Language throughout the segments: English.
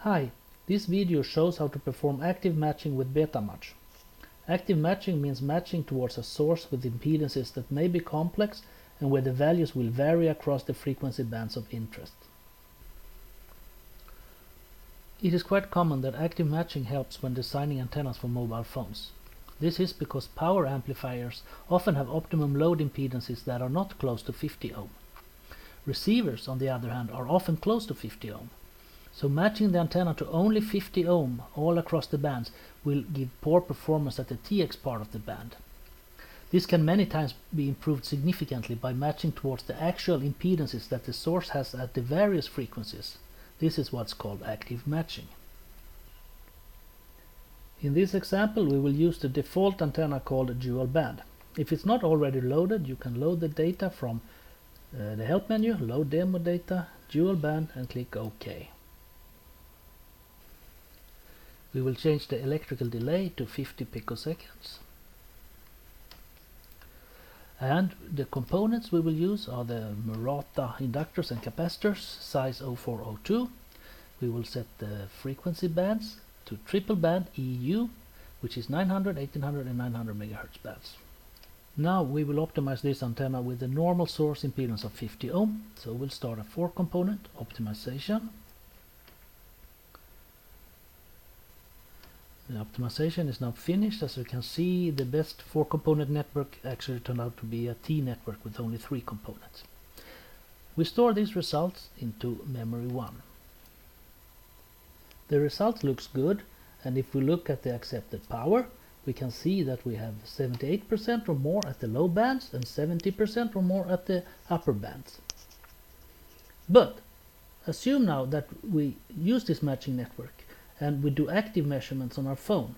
Hi, this video shows how to perform active matching with BetaMatch. Active matching means matching towards a source with impedances that may be complex and where the values will vary across the frequency bands of interest. It is quite common that active matching helps when designing antennas for mobile phones. This is because power amplifiers often have optimum load impedances that are not close to 50 ohm. Receivers, on the other hand, are often close to 50 ohm. So matching the antenna to only 50 ohm all across the bands will give poor performance at the TX part of the band. This can many times be improved significantly by matching towards the actual impedances that the source has at the various frequencies. This is what's called active matching. In this example we will use the default antenna called dual band. If it's not already loaded, you can load the data from the help menu, load demo data, dual band, and click OK. We will change the electrical delay to 50 picoseconds. And the components we will use are the Murata inductors and capacitors, size 0402. We will set the frequency bands to triple band EU, which is 900, 1800 and 900 MHz bands. Now we will optimize this antenna with the normal source impedance of 50 ohm. So we'll start a 4-component optimization. The optimization is now finished. As you can see, the best 4-component network actually turned out to be a T network with only 3 components. We store these results into memory 1. The result looks good, and if we look at the accepted power, we can see that we have 78% or more at the low bands and 70% or more at the upper bands. But assume now that we use this matching network and we do active measurements on our phone.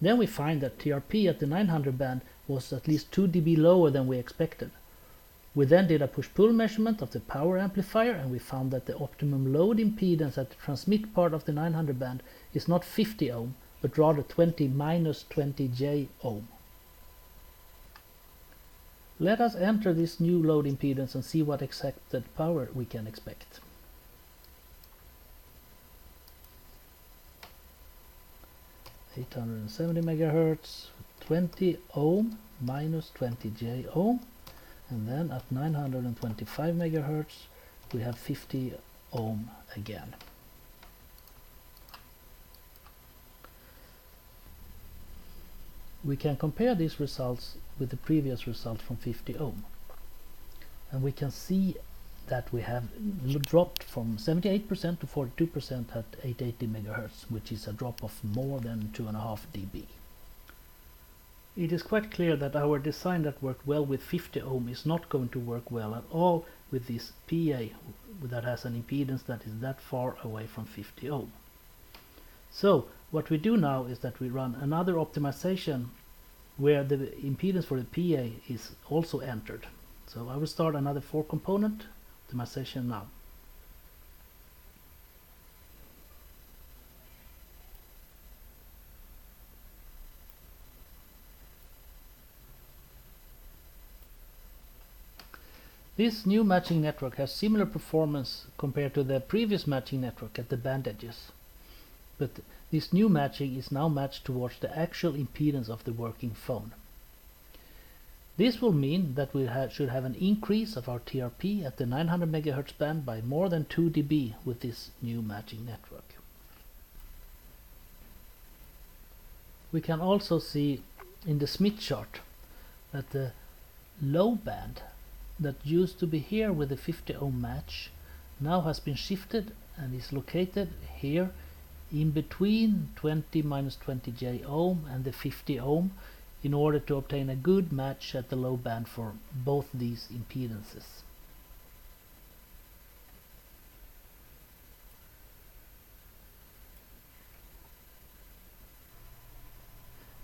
Then we find that TRP at the 900 band was at least 2 dB lower than we expected. We then did a push-pull measurement of the power amplifier, and we found that the optimum load impedance at the transmit part of the 900 band is not 50 ohm, but rather 20 minus 20 J ohm. Let us enter this new load impedance and see what accepted power we can expect. (870 MHz), 20 ohm minus 20 J ohm, and then at 925 MHz we have 50 ohm again. We can compare these results with the previous result from 50 ohm, and we can see that we have dropped from 78% to 42% at 880 MHz, which is a drop of more than 2.5 dB. It is quite clear that our design that worked well with 50 ohm is not going to work well at all with this PA that has an impedance that is that far away from 50 ohm. So what we do now is that we run another optimization where the impedance for the PA is also entered. So I will start another 4-component optimization now. This new matching network has similar performance compared to the previous matching network at the band edges. But this new matching is now matched towards the actual impedance of the working phone. This will mean that we should have an increase of our TRP at the 900 MHz band by more than 2 dB with this new matching network. We can also see in the Smith chart that the low band that used to be here with the 50 ohm match now has been shifted and is located here in between 20 minus 20 J ohm and the 50 ohm in order to obtain a good match at the low band for both these impedances.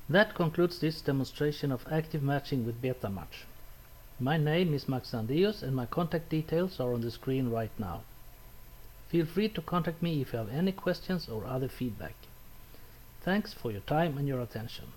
That concludes this demonstration of active matching with BetaMatch. My name is Max Andius and my contact details are on the screen right now. Feel free to contact me if you have any questions or other feedback. Thanks for your time and your attention.